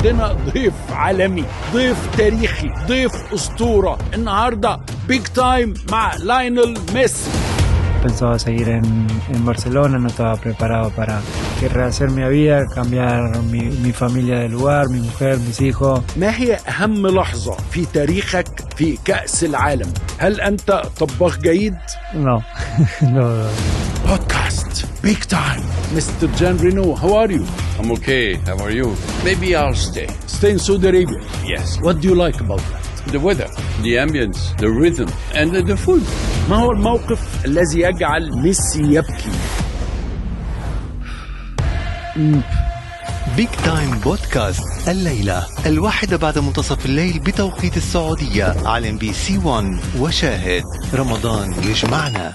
عندنا ضيف عالمي، ضيف تاريخي، ضيف أسطورة. النهاردة بيج تايم مع لايونيل ميسي. Pensaba seguir en Barcelona, no estaba preparado para rehacer mi vida, cambiar mi familia de lugar, mi mujer, mis hijos. ما هي أهم لحظة في تاريخك في كأس العالم؟ هل أنت طباخ جيد؟ No, no. بودكاست بيج تايم. Mr. Jean Reno, how are you? I'm okay. How are you? Maybe I'll stay. Stay in Saudi Arabia. Yes. What do you like about that? The weather, the ambience, the rhythm, and the food. ما هو الموقف الذي يجعل ميسي يبكي؟ بيج تايم بودكاست الليلة 1:00 بعد منتصف الليل بتوقيت السعودية على MBC 1 وشاهد. رمضان يجمعنا.